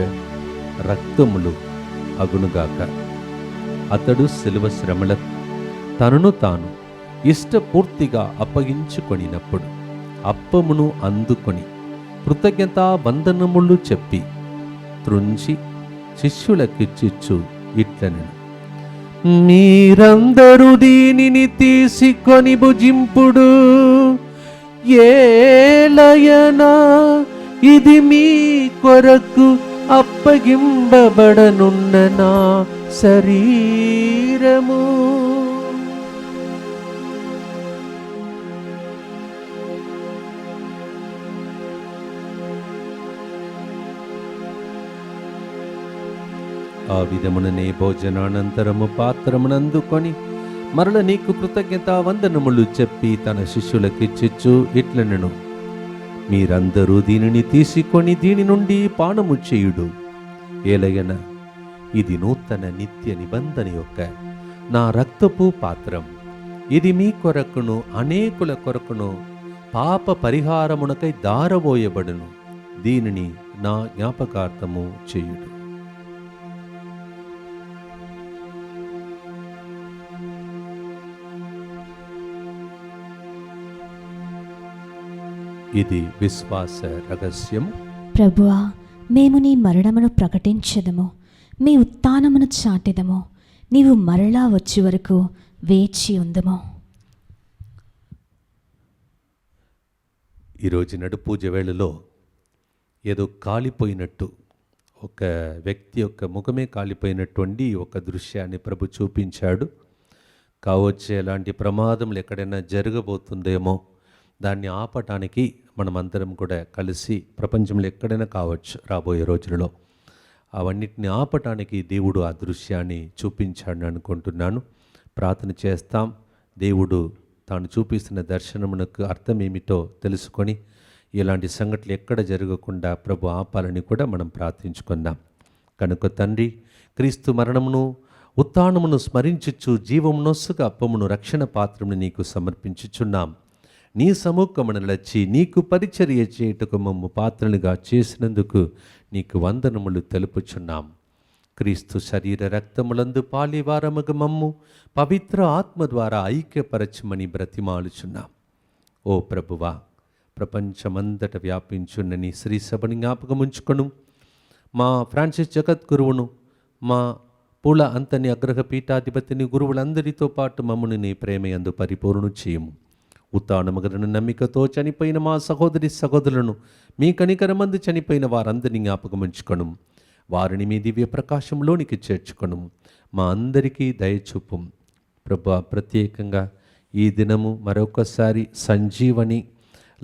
రక్తములు అగునుగాక. అతడు శిలువ శ్రమలకు తనను తాను ఇష్టపూర్తిగా అప్పగించుకొనినప్పుడు అప్పమును అందుకొని కృతజ్ఞతా వందనములు చెప్పి త్రుంచి శిష్యులకిచ్చిచ్చు ఇట్లనెను, మీరందరూ దీనిని తీసుకొని భుజింపుడు. ఏలయనా ఇది మీ కొరకు అప్పగింపబడనున్న నా శరీరము. ఆ విధముననే భోజనానంతరము పాత్రమునందుకొని మరల నీకు కృతజ్ఞతా వందనములు చెప్పి తన శిష్యులకిచ్చిచ్చు ఇట్లనెను, మీరందరూ దీనిని తీసుకొని దీని నుండి పానము చేయుడు. ఏలయన ఇది నూతన నిత్య నిబంధన యొక్క నా రక్తపు పాత్రం. ఇది మీ కొరకును అనేకుల కొరకును పాప పరిహారమునకై దారబోయబడును. దీనిని నా జ్ఞాపకార్థము చేయుడు. ఇది విశ్వాస రహస్యం. ప్రభువా, మేము నీ మరణమును ప్రకటించదము, మీ ఉత్థానమును చాటెదము, నీవు మరలా వచ్చి వరకు వేచి ఉందము. ఈరోజు నడుపూజ వేళలో ఏదో కాలిపోయినట్టు, ఒక వ్యక్తి యొక్క ముఖమే కాలిపోయినటువంటి ఒక దృశ్యాన్ని ప్రభు చూపించాడు. కావచ్చే అలాంటి ప్రమాదములు ఎక్కడైనా జరగబోతుందేమో, దాన్ని ఆపటానికి మనమందరం కూడా కలిసి, ప్రపంచంలో ఎక్కడైనా కావచ్చు రాబోయే రోజులలో, అవన్నిటిని ఆపటానికి దేవుడు ఆ దృశ్యాన్ని చూపించాడని అనుకుంటున్నాను. ప్రార్థన చేస్తాం. దేవుడు తాను చూపిస్తున్న దర్శనమునకు అర్థం ఏమిటో తెలుసుకొని ఇలాంటి సంఘటనలు ఎక్కడ జరగకుండా ప్రభు ఆపాలని కూడా మనం ప్రార్థించుకుందాం. కనుక తండ్రి, క్రీస్తు మరణమును ఉత్థానమును స్మరించుచు జీవమునొస్సుగా అప్పమును రక్షణ పాత్రమును నీకు సమర్పించుచున్నాం. నీ సముఖమున నిలచి నీకు పరిచర్య చేయుటకు మమ్ము పాత్రలుగా చేసినందుకు నీకు వందనములు తెలుపుచున్నాం. క్రీస్తు శరీర రక్తములందు పాలివారముగా మమ్ము పవిత్ర ఆత్మ ద్వారా ఐక్యపరచమని బ్రతిమాలుచున్నాం. ఓ ప్రభువా, ప్రపంచమంతట వ్యాపించున్న నీ శ్రీ సభని జ్ఞాపకముంచుకొను. మా ఫ్రాన్సిస్ జగద్గురువును, మా పూల అంతని అగ్రహ పీఠాధిపతిని, గురువులందరితో పాటు మమ్మల్ని నీ ప్రేమయందు పరిపూర్ణ చేయము. ఉత్థానముగలను నమ్మికతో చనిపోయిన మా సహోదరి సహోదరులను, మీ కనికరమందు చనిపోయిన వారందరినీ జ్ఞాపకముంచుకొను. వారిని మీ దివ్య ప్రకాశంలోనికి చేర్చుకొను. మా అందరికీ దయచూపు ప్రభు. ప్రత్యేకంగా ఈ దినము మరొకసారి సంజీవని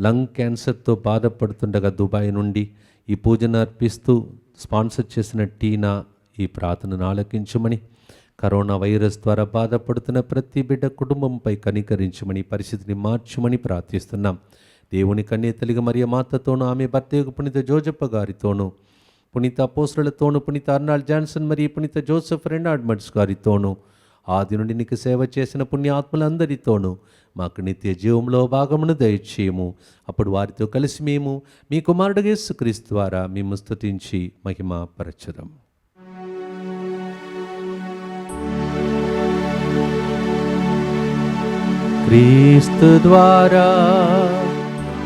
లంగ్ క్యాన్సర్తో బాధపడుతుండగా దుబాయ్ నుండి ఈ పూజను అర్పిస్తూ స్పాన్సర్ చేసిన టీనా ఈ ప్రార్థనను ఆలకించమని, కరోనా వైరస్ ద్వారా బాధపడుతున్న ప్రతి బిడ్డ కుటుంబంపై కనికరించమని, పరిస్థితిని మార్చమని ప్రార్థిస్తున్నాం. దేవుని కన్యతలిగా మరియ మాతతోనూ, ఆమె భర్త పునీత జోజప్ప గారితోనూ, పునీత అపోస్తలులతోనూ, పునీత అర్నాల్డ్ జాన్సన్ మరియు పునీత జోసెఫ్ రెనార్డ్మడ్స్ గారితోనూ, ఆది నుండి నీకు సేవ చేసిన పుణ్యాత్మలందరితోనూ మాకు నిత్య జీవంలో భాగమును దయచేయము. అప్పుడు వారితో కలిసి మేము మీ కుమారుడు యేసుక్రీస్తు ద్వారా మేము స్తుతించి మహిమ పరచుదాం. క్రీస్తు ద్వారా,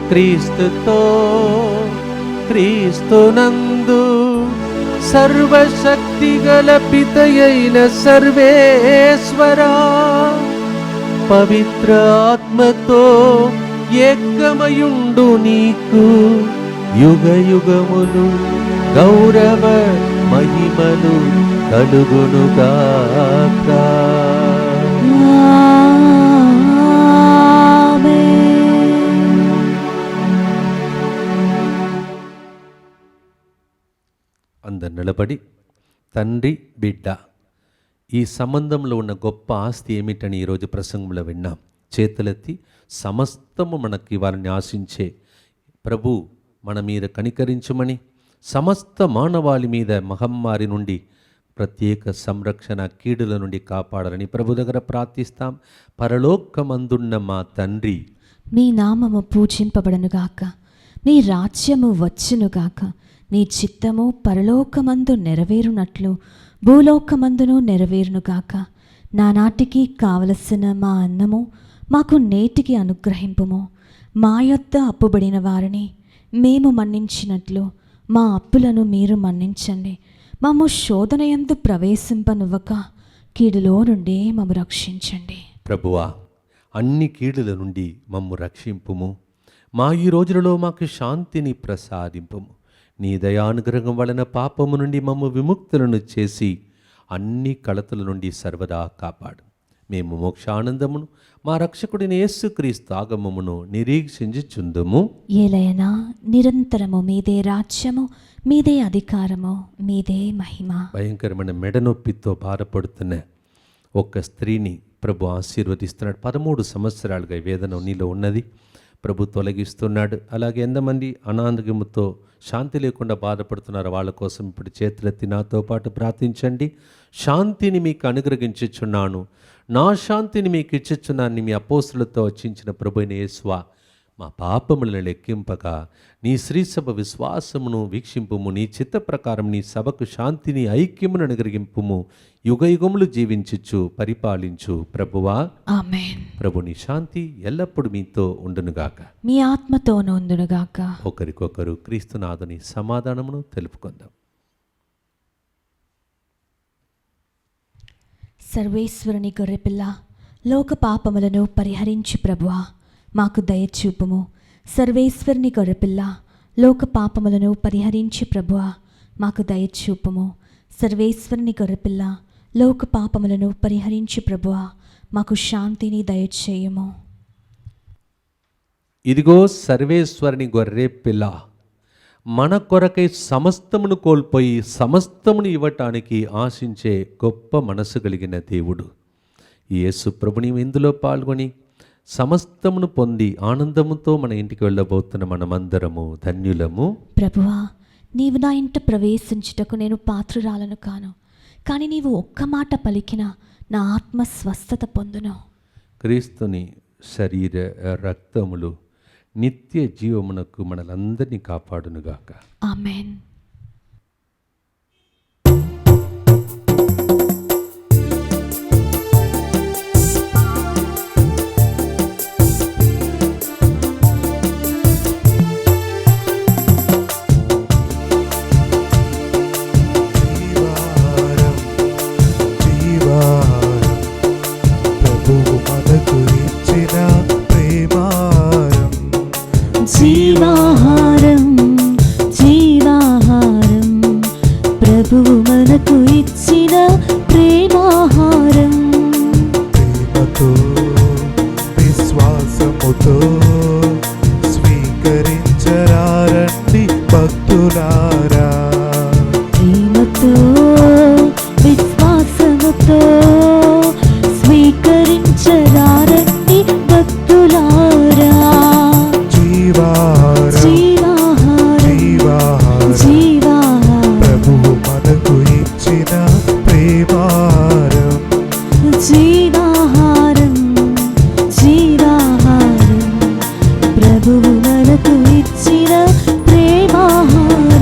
క్రీస్తుతో, క్రీస్తునందు సర్వశక్తి గల పితయైన సర్వేశ్వరా, పవిత్ర ఆత్మతో ఏకమయుండు నీకు యుగ యుగములు గౌరవ మహిమలు కలుగునుగాక. అందరు నిలబడి, తండ్రి బిడ్డ ఈ సంబంధంలో ఉన్న గొప్ప ఆస్తి ఏమిటని ఈరోజు ప్రసంగంలో విన్నాం. చేతులెత్తి సమస్తము మనకి వారిని ఆశించే ప్రభు మన మీద కనికరించమని, సమస్త మానవాళి మీద మహమ్మారి నుండి ప్రత్యేక సంరక్షణ, కీడుల నుండి కాపాడాలని ప్రభు దగ్గర ప్రార్థిస్తాం. పరలోకమందున్న మా తండ్రి, మీ నామము పూజింపబడనుగాక, నీ రాజ్యము వచ్చునుగాక, నీ చిత్తము పరలోకమందు నెరవేరునట్లు భూలోకమందును నెరవేరునుగాక. నానాటికి కావలసిన మా అన్నము మాకు నేటికి అనుగ్రహింపుము. మా యొద్ద అప్పుబడిన వారిని మేము మన్నించినట్లు మా అప్పులను మీరు మన్నించండి. మమ్ము శోధనయందు ప్రవేశింపనివ్వక కీడులో నుండి మమ్ము రక్షించండి. ప్రభువా, అన్ని కీడుల నుండి మమ్ము రక్షింపుము. మా ఈ రోజులలో మాకు శాంతిని ప్రసాదింపుము. నీ దయానుగ్రహం వలన పాపము నుండి మమ్ము విముక్తులను చేసి అన్ని కలతల నుండి సర్వదా కాపాడు. మేము మోక్షానందమును మా రక్షకుడిని యేసుక్రీస్తు ఆగమమును నిరీక్షించుచుందుము. ఏలయనా నిరంతరము మీదే రాజ్యము, మీదే అధికారము, మీదే మహిమ. భయంకరమైన మెడనొప్పితో బాధపడుతున్న ఒక స్త్రీని ప్రభు ఆశీర్వదిస్తున్నాడు. 13 సంవత్సరాలుగా వేదన నీలో ఉన్నది, ప్రభు తొలగిస్తున్నాడు. అలాగే ఎంతమంది అనారోగ్యముతో శాంతి లేకుండా బాధపడుతున్నారు, వాళ్ళ కోసం ఇప్పుడు చేతులెత్తి నాతో పాటు ప్రార్థించండి. శాంతిని మీకు అనుగ్రహించుచున్నాను, నా శాంతిని మీకు ఇచ్చుచున్నాను మీ అపోస్తులతో వచ్చించిన ప్రభువైన యేసువా, మా పాపములను లెక్కింపగా నీ శ్రీసభ విశ్వాసమును వీక్షింపుము. నీ చిత్త ప్రకారం నీ సభకు శాంతిని ఐక్యమును అనుగ్రహింపుము. యుగయుగములు జీవించుచు పరిపాలించు ప్రభువా. ఆమేన్. ప్రభు నీ శాంతి ఎల్లప్పుడూ మీతో ఉండునుగాక. మీ ఆత్మతోనూ ఉండునుగాక. ఒకరికొకరు క్రీస్తునాథుని సమాధానమును తెలుపుకుందాం. సర్వేశ్వరుని గొర్రెపిల్ల, లోక పాపములను పరిహరించి ప్రభువా మాకు దయచూపుము. సర్వేశ్వరుని గొర్రెపిల్ల, లోక పాపములను పరిహరించి ప్రభువా మాకు దయచూపుము. సర్వేశ్వరుని గొర్రెపిల్ల, లోక పాపములను పరిహరించి ప్రభువా మాకు శాంతిని దయచేయుము. ఇదిగో సర్వేశ్వరుని గొర్రె పిల్ల, మన కొరకై సమస్తమును కోల్పోయి సమస్తమును ఇవ్వటానికి ఆశించే గొప్ప మనసు కలిగిన దేవుడు యేసు ప్రభుని ఇందులో పాల్గొని సమస్తమును పొంది ఆనందముతో మన ఇంటికి వెళ్ళబోతున్న మనమందరము ధన్యులము. ప్రభువా, నీవు నా ఇంట ప్రవేశించుటకు నేను పాత్రురాలను కాను, కానీ నీవు ఒక్క మాట పలికిన నా ఆత్మ స్వస్థత పొందును. క్రీస్తుని శరీర రక్తములు నిత్య జీవమునకు మనలందరినీ కాపాడునుగాక. ఆమేన్. జీవాహారం జీవాహారం ప్రభువు మనకు ఇచ్చిన ప్రేమాహారం. ప్రేమతో విశ్వాసముతో స్వీకరించరారండి భక్తులారా. ప్రేమతో విశ్వాసముతో స్వీకరించరారండి భక్తులారా. ప్రభువు మనకు ఇచ్చిన ప్రేమాహారం. జీవాహారం జీవాహారం ప్రభువు మనకు ఇచ్చిన ప్రేమాహారం.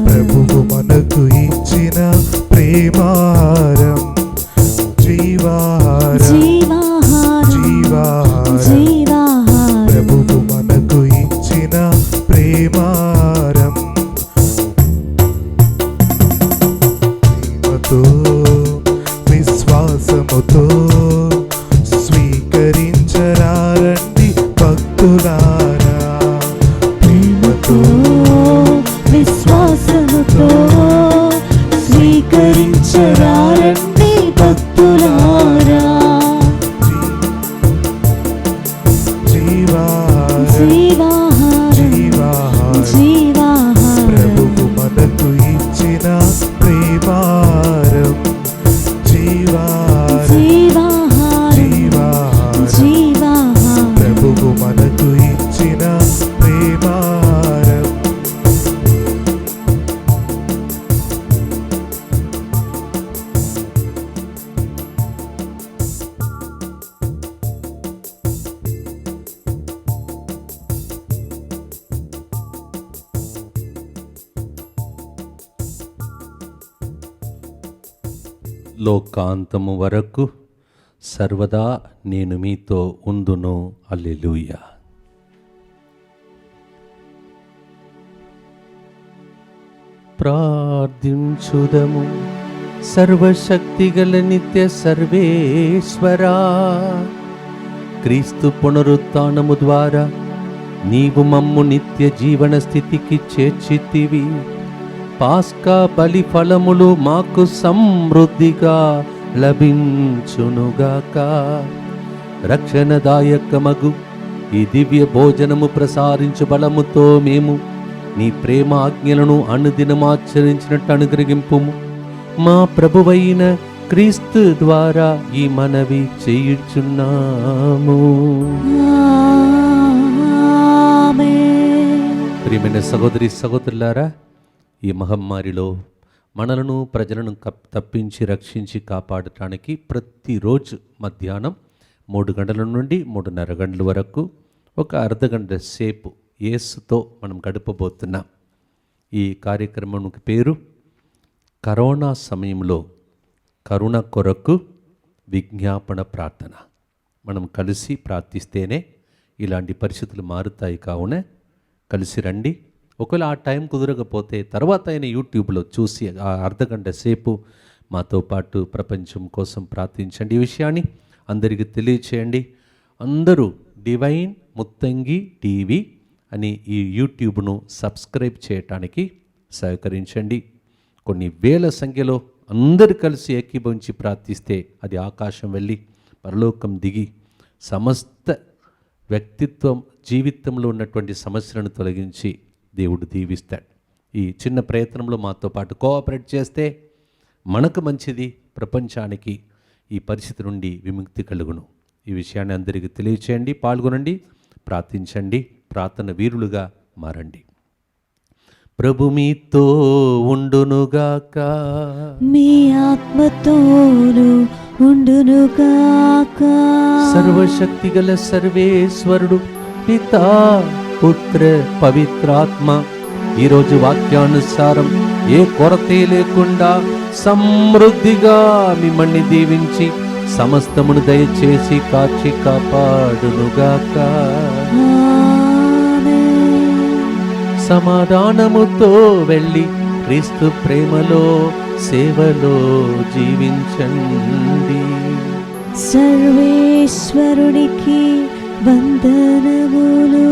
ప్రభువు మనకు ఇచ్చిన ప్రేమాహారం. ప్రభువు మనకు ఇచ్చిన ప్రేమాహారం. ప్రేమతో విశ్వాసముతో స్వీకరించరారండి భక్తులారా. ప్రేమతో విశ్వాసముతో స్వీకరించరారండి భక్తులారా. ప్రభువు మనకు ఇచ్చిన ప్రేమాహారం. ప్రభువు మనకు ఇచ్చిన ప్రేమాహారం. లోకాంతము వరకు సర్వదా నేను మీతో ఉందును. హల్లెలూయా. ప్రార్థించుదము. సర్వశక్తిగల నిత్య సర్వేశ్వరా, క్రీస్తు పునరుత్థానము ద్వారా నీవు మమ్ము నిత్య జీవన స్థితికి చేర్చితివి. పాస్కా బలి ఫలములు మాకు సమృద్ధిగా లభించునుగాక. రక్షణదాయకమగు ఈ దివ్య భోజనము ప్రసారించు బలముతో మేము నీ ప్రేమ ఆజ్ఞలను అనుదినమాచరించినట్టు అనుగ్రహింపుము. మా ప్రభువైన క్రీస్తు ద్వారా ఈ మనవి చేయుచున్నాము. ప్రియమైన సహోదరి సహోదరులారా, ఈ మహమ్మారిలో మనలను ప్రజలను తప్పించి రక్షించి కాపాడటానికి ప్రతిరోజు మధ్యాహ్నం 3 గంటల నుండి 3:30 గంటల వరకు ఒక అర్ధగంట సేపు యేసుతో మనం గడపబోతున్నాం. ఈ కార్యక్రమానికి పేరు కరోనా సమయంలో కరుణ కొరకు విజ్ఞాపన ప్రార్థన. మనం కలిసి ప్రార్థిస్తేనే ఇలాంటి పరిస్థితులు మారుతాయి. కావున కలిసి రండి. ఒకవేళ ఆ టైం కుదరకపోతే తర్వాత అయినా యూట్యూబ్లో చూసి ఆ అర్ధగంట సేపు మాతో పాటు ప్రపంచం కోసం ప్రార్థించండి. ఈ విషయాన్ని అందరికీ తెలియచేయండి. అందరూ డివైన్ ముత్తంగి టీవీ అని ఈ యూట్యూబ్ను సబ్స్క్రైబ్ చేయటానికి సహకరించండి. కొన్ని వేల సంఖ్యలో అందరు కలిసి ఏకీభవించి ప్రార్థిస్తే అది ఆకాశం వెళ్ళి పరలోకం దిగి సమస్త వ్యక్తిత్వం జీవితంలో ఉన్నటువంటి సమస్యలను తొలగించి దేవుడు దీవిస్తాడు. ఈ చిన్న ప్రయత్నంలో మాతో పాటు కోఆపరేట్ చేస్తే మనకు మంచిది, ప్రపంచానికి ఈ పరిస్థితి నుండి విముక్తి కలుగును. ఈ విషయాన్ని అందరికీ తెలియచేయండి, పాల్గొనండి, ప్రార్థించండి, ప్రార్థన వీరులుగా మారండి. ప్రభు మీతో ఉండునుగాక, మీ ఆత్మతోను ఉండునుగాక. సర్వశక్తిగల సర్వేశ్వరుడు పితా పుత్ర పవిత్రాత్మ ఈరోజు వాక్యానుసారం ఏ కొరతే లేకుండా సమృద్ధిగా మిమ్మల్ని దీవించి సమస్తమును దయచేసి కాచి కాపాడునుగాక. సమాధానముతో వెళ్ళి క్రీస్తు ప్రేమలో సేవలో జీవించండి. సర్వేశ్వరునికి వందనములు.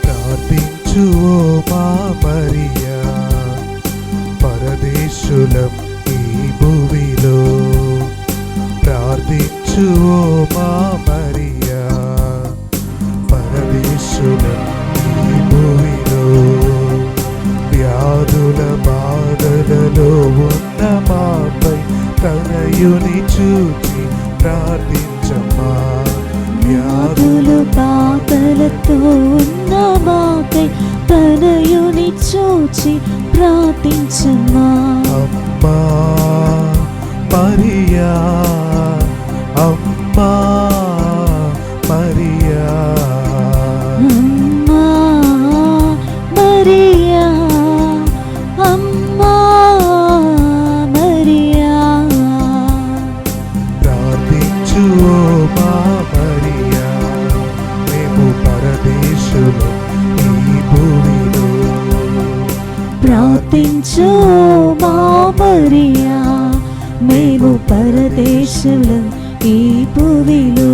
ప్రార్థించు ఓ మా మరియా, పరదేశులం ఈ భూమిలో. ప్రార్థించు ఓ మా మరియా, పరదేశులం ఈ భూమిలో. వ్యాధుల బాధలలో ఉన్న మాపై తనయుని చూచి ప్రార్థించమ్మా. వ్యాధులు బాధలతో ఉన్న మాకై తనయుని చూచి ప్రార్థించమ్మా. అమ్మా మరియా, అమ్మా మరియా, అమ్మా మరియా, అమ్మా మరియా. ప్రార్థించు ఓ మా మరియా, మేము పరదేశులు ఈ భూమిలో. ప్రార్థించు మా మరియా, మేము పరదేశులం ఈ భూమిలో.